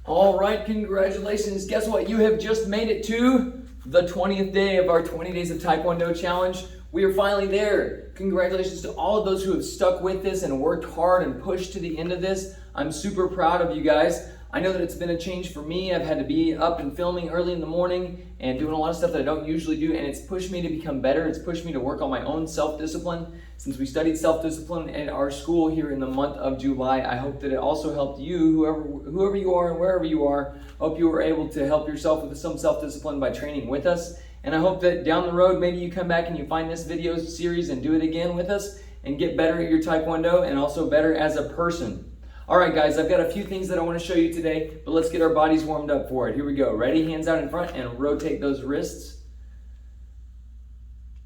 All right, congratulations. Guess what? You have just made it to the 20th day of our 20 Days of Taekwondo Challenge. We are finally there. Congratulations to all of those who have stuck with this and worked hard and pushed to the end of this. I'm super proud of you guys. I know that it's been a change for me. I've had to be up and filming early in the morning and doing a lot of stuff that I don't usually do, and it's pushed me to become better. It's pushed me to work on my own self-discipline. Since we studied self-discipline at our school here in the month of July, I hope that it also helped you, whoever you are and wherever you are. I hope you were able to help yourself with some self-discipline by training with us. And I hope that down the road, maybe you come back and you find this video series and do it again with us and get better at your Taekwondo and also better as a person. All right, guys, I've got a few things that I want to show you today, but let's get our bodies warmed up for it. Here we go. Ready? Hands out in front and rotate those wrists.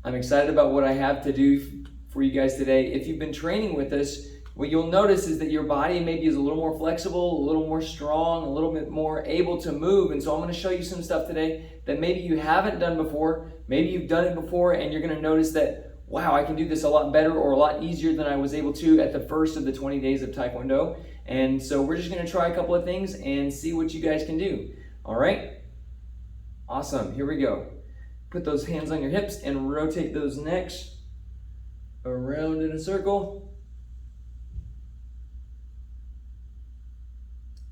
I'm excited about what I have to do for you guys today. If you've been training with us, what you'll notice is that your body maybe is a little more flexible, a little more strong, a little bit more able to move. And so I'm going to show you some stuff today that maybe you haven't done before. Maybe you've done it before and you're going to notice that, wow, I can do this a lot better or a lot easier than I was able to at the first of the 20 days of Taekwondo. And so we're just going to try a couple of things and see what you guys can do. All right? Awesome. Here we go. Put those hands on your hips and rotate those necks around in a circle.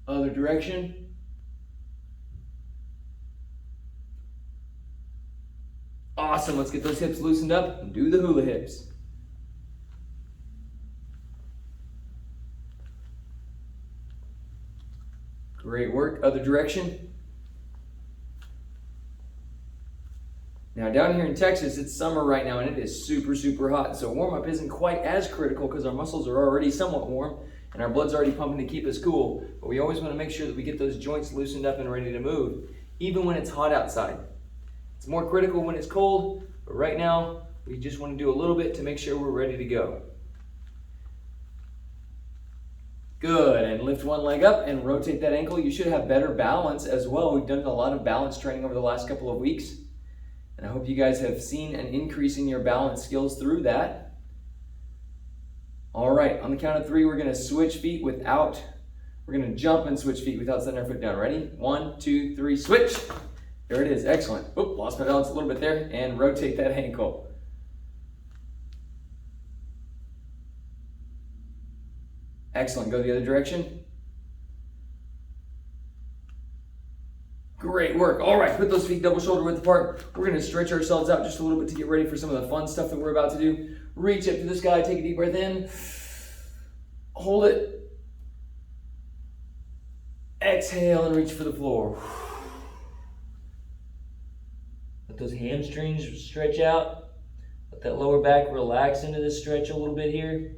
Other direction. Awesome. Let's get those hips loosened up and do the hula hips. Great work. Other direction. Now down here in Texas, it's summer right now and it is super, super hot. So warm up isn't quite as critical because our muscles are already somewhat warm and our blood's already pumping to keep us cool. But we always want to make sure that we get those joints loosened up and ready to move, even when it's hot outside. It's more critical when it's cold, but right now we just want to do a little bit to make sure we're ready to go. Good, and lift one leg up and rotate that ankle. You should have better balance as well. We've done a lot of balance training over the last couple of weeks, and I hope you guys have seen an increase in your balance skills through that. All right, on the count of 3, we're gonna switch feet without, we're gonna jump and switch feet without setting our foot down. Ready? 1, 2, 3, switch. There it is, excellent. Oop, lost my balance a little bit there, and rotate that ankle. Excellent, go the other direction. Great work. All right, put those feet double shoulder width apart. We're gonna stretch ourselves out just a little bit to get ready for some of the fun stuff that we're about to do. Reach up to the sky, take a deep breath in. Hold it. Exhale and reach for the floor. Let those hamstrings stretch out. Let that lower back relax into this stretch a little bit here.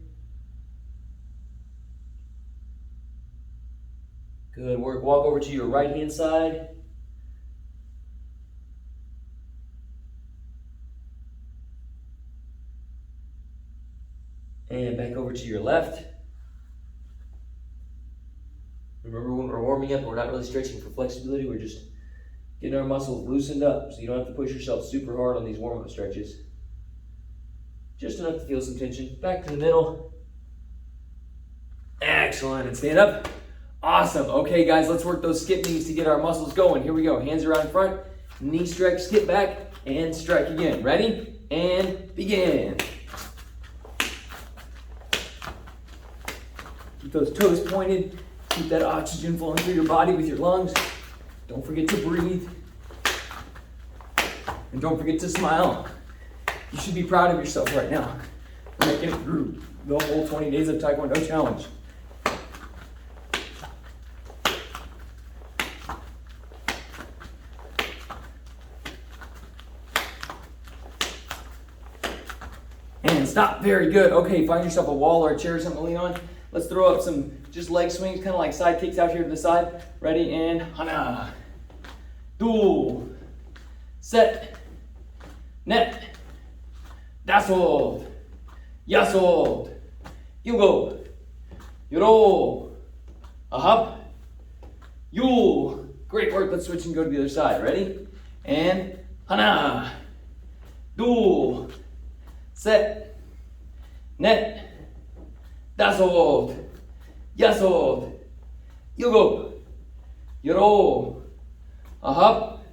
Good work. Walk over to your right hand side. And back over to your left. Remember, when we're warming up, we're not really stretching for flexibility. We're just getting our muscles loosened up so you don't have to push yourself super hard on these warm-up stretches. Just enough to feel some tension. Back to the middle. Excellent. And stand up. Awesome. Okay, guys, let's work those skip knees to get our muscles going. Here we go. Hands around in front. Knee strike, skip back, and strike again. Ready? And begin. Keep those toes pointed. Keep that oxygen flowing through your body with your lungs. Don't forget to breathe. And don't forget to smile. You should be proud of yourself right now for making it through the whole 20 Days of Taekwondo Challenge. And stop. Very good. Okay, find yourself a wall or a chair or something to lean on. Let's throw up some just leg swings, kind of like side kicks out here to the side. Ready? And hana. Do. Set. Net. Dasold. Yasold. Yugo. Yoro. Ahap. Yul. Great work. Let's switch and go to the other side. Ready? And hana. Do. Set. Net. Dasold. Yasold. Yugo. Yoro. A hop.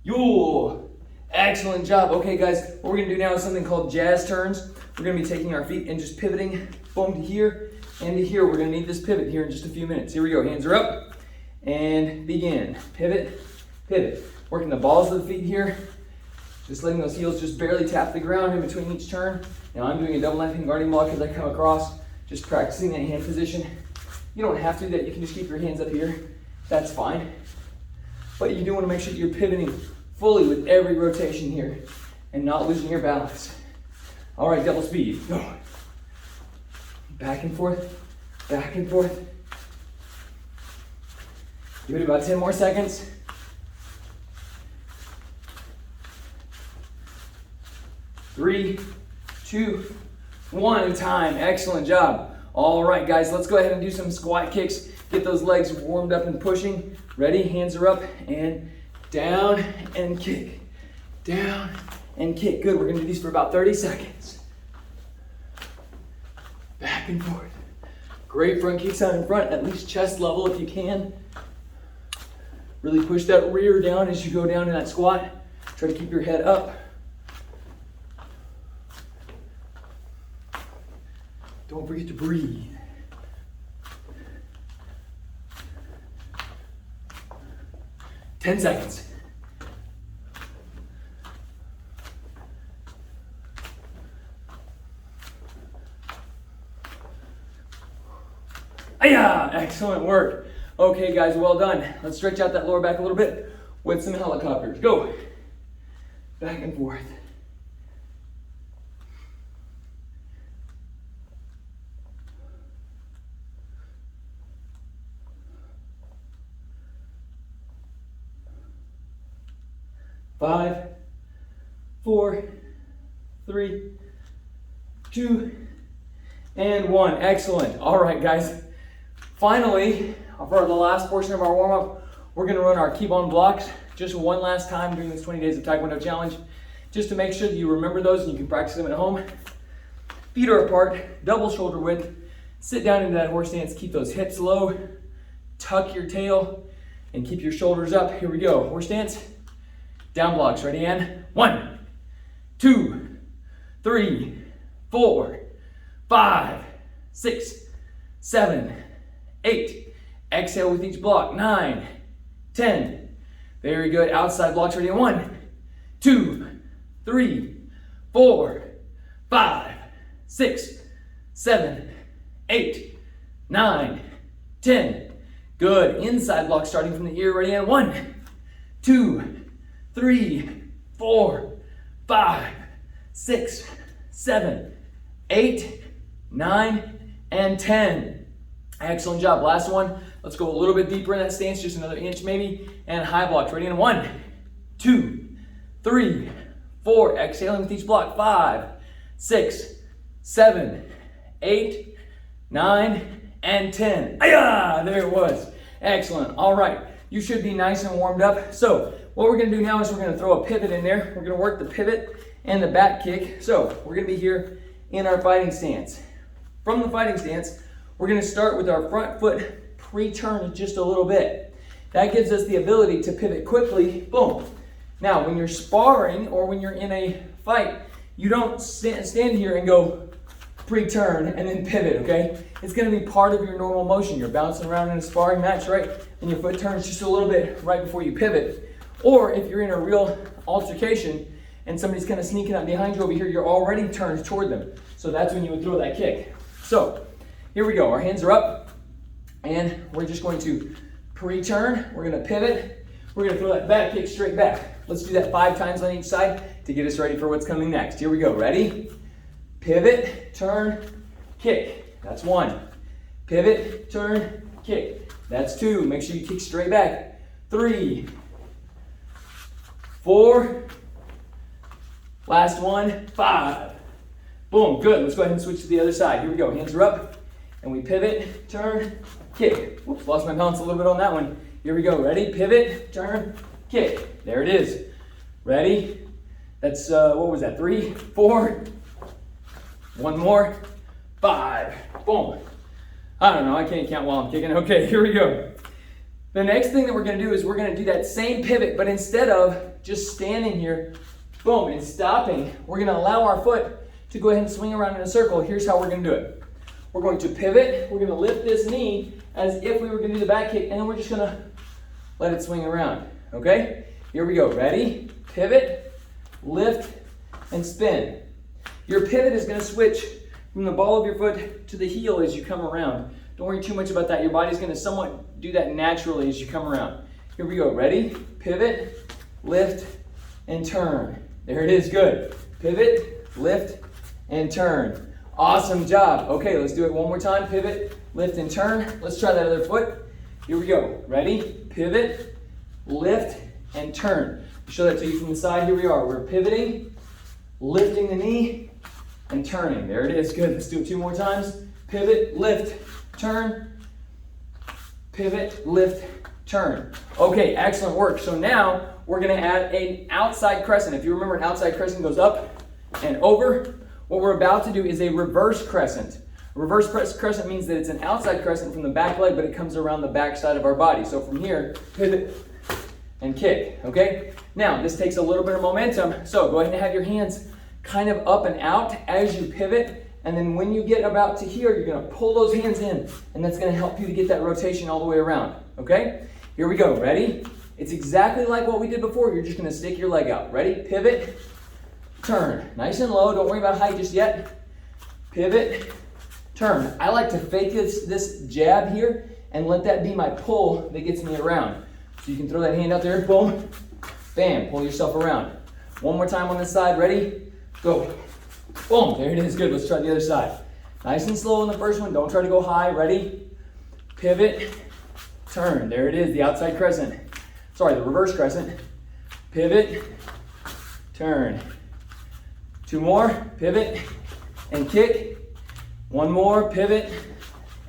Yo. Excellent job. Okay, guys, what we're gonna do now is something called jazz turns. We're gonna be taking our feet and just pivoting, boom, to here and to here. We're gonna need this pivot here in just a few minutes. Here we go. Hands are up and begin. Pivot, pivot. Working the balls of the feet here. Just letting those heels just barely tap the ground in between each turn. Now I'm doing a double knife guarding block as I come across, just practicing that hand position. You don't have to do that. You can just keep your hands up here. That's fine. But you do want to make sure that you're pivoting fully with every rotation here and not losing your balance. All right, double speed. Go. Back and forth, back and forth. Give it about 10 more seconds. Three, two, one, time. Excellent job. All right, guys, let's go ahead and do some squat kicks. Get those legs warmed up and pushing. Ready? Hands are up and down and kick. Down and kick. Good. We're going to do these for about 30 seconds. Back and forth. Great front kicks out in front, at least chest level if you can. Really push that rear down as you go down in that squat. Try to keep your head up. Don't forget to breathe. Ten seconds. Ayah! Excellent work. Okay, guys, well done. Let's stretch out that lower back a little bit with some helicopters. Go. Back and forth. Five, four, three, two, and one. Excellent. All right, guys. Finally, for the last portion of our warm-up, we're going to run our keep on blocks just one last time during this 20 Days of Taekwondo Challenge, just to make sure that you remember those and you can practice them at home. Feet are apart, double shoulder width. Sit down into that horse stance. Keep those hips low. Tuck your tail and keep your shoulders up. Here we go. Horse stance. Down blocks, ready, and 1, 2, 3, 4, 5, 6, 7, 8. Exhale with each block, 9, 10. Very good. Outside blocks, ready, 1, 2, 3, 4, 5, 6, 7, 8, 9, 10. Good. Inside block starting from the ear, ready, and 1, 2, 3, 4, 5, 6, 7, 8, 9, and 10. Excellent job. Last one. Let's go a little bit deeper in that stance, just another inch maybe. And high blocks. Ready in 1, 2, 3, 4. Exhaling with each block. 5, 6, 7, 8, 9, and 10. Ayah! There it was. Excellent. All right. You should be nice and warmed up. So what we're going to do now is we're going to throw a pivot in there. We're going to work the pivot and the back kick. So we're going to be here in our fighting stance. From the fighting stance, we're going to start with our front foot pre-turned just a little bit. That gives us the ability to pivot quickly. Boom. Now, when you're sparring or when you're in a fight, you don't stand here and go pre-turn and then pivot, okay? It's going to be part of your normal motion. You're bouncing around in a sparring match, right? And your foot turns just a little bit right before you pivot. Or if you're in a real altercation and somebody's kind of sneaking up behind you over here, you're already turned toward them. So that's when you would throw that kick. So here we go. Our hands are up and we're just going to pre-turn. We're going to pivot. We're going to throw that back kick straight back. Let's do that 5 times on each side to get us ready for what's coming next. Here we go. Ready? Pivot, turn, kick. That's 1. Pivot, turn, kick. That's 2. Make sure you kick straight back. 3, 4, last one, 5. Boom, good. Let's go ahead and switch to the other side. Here we go. Hands are up, and we pivot, turn, kick. Whoops, lost my balance a little bit on that one. Here we go. Ready? Pivot, turn, kick. There it is. Ready? That's, what was that? 3, 4. One more. 5. Boom. I don't know. I can't count while I'm kicking. Okay, here we go. The next thing that we're gonna do is we're gonna do that same pivot, but instead of just standing here, boom, and stopping, we're gonna allow our foot to go ahead and swing around in a circle. Here's how we're gonna do it. We're going to pivot, we're gonna lift this knee as if we were gonna do the back kick, and then we're just gonna let it swing around, okay? Here we go, ready? Pivot, lift, and spin. Your pivot is gonna switch from the ball of your foot to the heel as you come around. Don't worry too much about that. Your body's gonna somewhat do that naturally as you come around. Here we go, ready? Pivot, lift, and turn. There it is, good. Pivot, lift, and turn. Awesome job. Okay, let's do it one more time. Pivot, lift, and turn. Let's try that other foot. Here we go. Ready? Pivot, lift, and turn. Show that to you from the side. Here we are. We're pivoting, lifting the knee, and turning. There it is. Good. Let's do it 2 more times. Pivot, lift, turn. Pivot, lift, turn. Okay, excellent work. So now we're going to add an outside crescent. If you remember, an outside crescent goes up and over. What we're about to do is a reverse crescent. A reverse crescent means that it's an outside crescent from the back leg, but it comes around the back side of our body. So from here, pivot and kick, okay? Now, this takes a little bit of momentum, so go ahead and have your hands kind of up and out as you pivot, and then when you get about to here, you're gonna pull those hands in, and that's gonna help you to get that rotation all the way around, okay? Here we go, ready? It's exactly like what we did before. You're just gonna stick your leg out. Ready? Pivot, turn. Nice and low, don't worry about height just yet. Pivot, turn. I like to fake this jab here and let that be my pull that gets me around. So you can throw that hand out there, boom, bam, pull yourself around. One more time on this side, ready? Go. Boom, there it is, good. Let's try the other side. Nice and slow on the first one, don't try to go high, ready? Pivot, turn, there it is, the outside crescent. Sorry, the reverse crescent. Pivot, turn. 2 more, pivot, and kick. 1 more, pivot,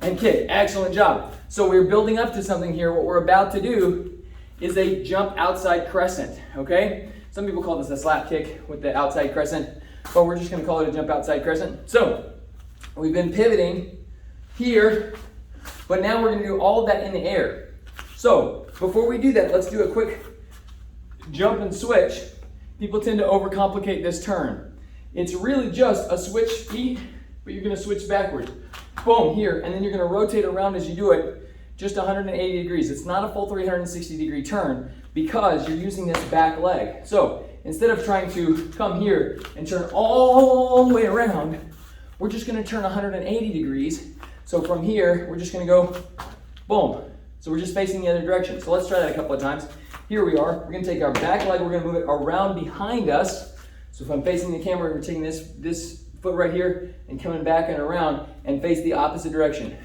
and kick. Excellent job. So we're building up to something here. What we're about to do is a jump outside crescent, okay? Some people call this a slap kick with the outside crescent, but we're just gonna call it a jump outside crescent. So, we've been pivoting here, but now we're gonna do all of that in the air. So, before we do that, let's do a quick jump and switch. People tend to overcomplicate this turn. It's really just a switch feet, but you're gonna switch backwards. Boom, here, and then you're gonna rotate around as you do it, just 180 degrees. It's not a full 360 degree turn because you're using this back leg. So instead of trying to come here and turn all the way around, we're just gonna turn 180 degrees. So from here, we're just gonna go boom. So we're just facing the other direction. So let's try that a couple of times. Here we are. We're gonna take our back leg, we're gonna move it around behind us. So if I'm facing the camera, we're taking this foot right here and coming back and around and face the opposite direction.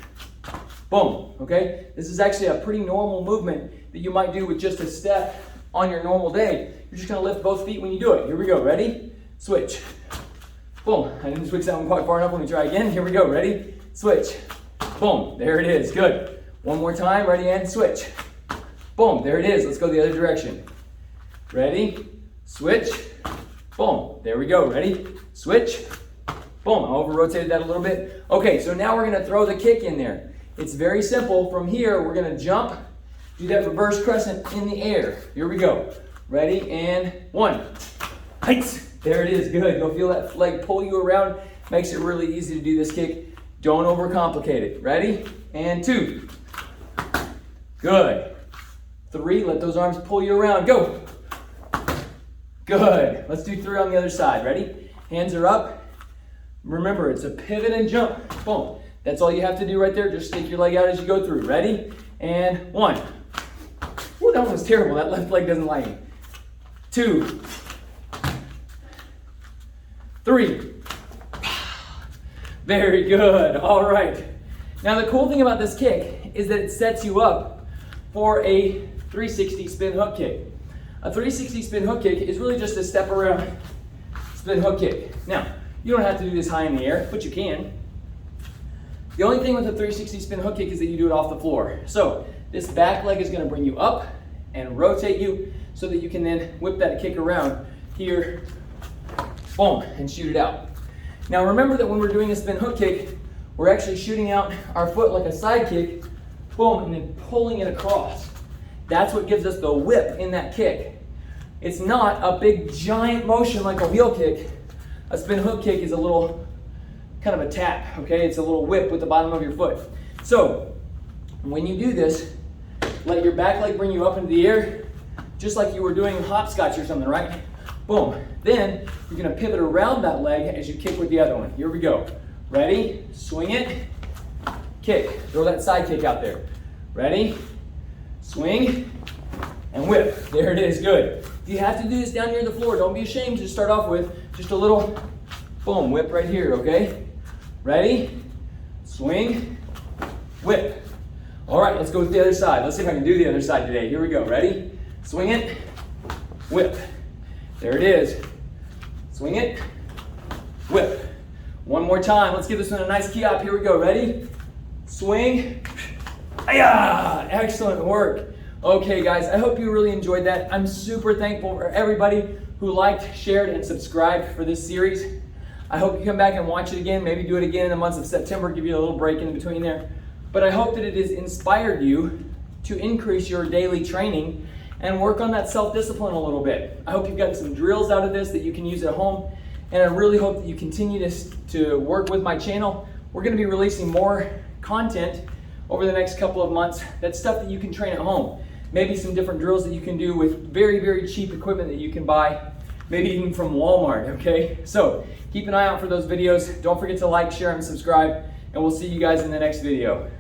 Boom, okay? This is actually a pretty normal movement that you might do with just a step on your normal day. You're just gonna lift both feet when you do it. Here we go, ready? Switch. Boom, I didn't switch that one quite far enough. Let me try again. Here we go, ready? Switch. Boom, there it is, good. One more time, ready and switch. Boom, there it is. Let's go the other direction. Ready? Switch. Boom, there we go, ready? Switch. Boom, I over-rotated that a little bit. Okay, so now we're gonna throw the kick in there. It's very simple. From here, we're gonna jump, do that reverse crescent in the air. Here we go. Ready, and 1. Heights. There it is, good. You'll feel that leg pull you around. Makes it really easy to do this kick. Don't overcomplicate it. Ready, and 2. Good. 3, let those arms pull you around. Go. Good. Let's do 3 on the other side. Ready? Hands are up. Remember, it's a pivot and jump. Boom. That's all you have to do right there. Just stick your leg out as you go through. Ready? And 1. Ooh, that one was terrible. That left leg doesn't like me. 2. 3. Very good. All right. Now the cool thing about this kick is that it sets you up for a 360 spin hook kick. A 360 spin hook kick is really just a step around spin hook kick. Now, you don't have to do this high in the air, but you can. The only thing with a 360 spin hook kick is that you do it off the floor. So this back leg is going to bring you up and rotate you so that you can then whip that kick around here, boom, and shoot it out. Now remember that when we're doing a spin hook kick, we're actually shooting out our foot like a side kick, boom, and then pulling it across. That's what gives us the whip in that kick. It's not a big giant motion like a heel kick. A spin hook kick is a little kind of a tap, okay? It's a little whip with the bottom of your foot. So when you do this, let your back leg bring you up into the air, just like you were doing hopscotch or something, right? Boom. Then you're gonna pivot around that leg as you kick with the other one. Here we go. Ready? Swing it, kick. Throw that side kick out there. Ready? Swing, and whip. There it is, good. If you have to do this down near the floor, don't be ashamed to start off with just a little, boom, whip right here, okay? Ready? Swing, whip. All right, let's go with the other side. Let's see if I can do the other side today. Here we go, ready? Swing it, whip. There it is. Swing it, whip. One more time. Let's give this one a nice key up. Here we go. Ready? Swing. Ayah! Excellent work. Okay, guys, I hope you really enjoyed that. I'm super thankful for everybody who liked, shared, and subscribed for this series. I hope you come back and watch it again. Maybe do it again in the months of September. Give you a little break in between there. But I hope that it has inspired you to increase your daily training and work on that self-discipline a little bit. I hope you've gotten some drills out of this that you can use at home, and I really hope that you continue to work with my channel. We're gonna be releasing more content over the next couple of months. That's stuff that you can train at home. Maybe some different drills that you can do with very, very cheap equipment that you can buy, maybe even from Walmart, okay? So keep an eye out for those videos. Don't forget to like, share, and subscribe, and we'll see you guys in the next video.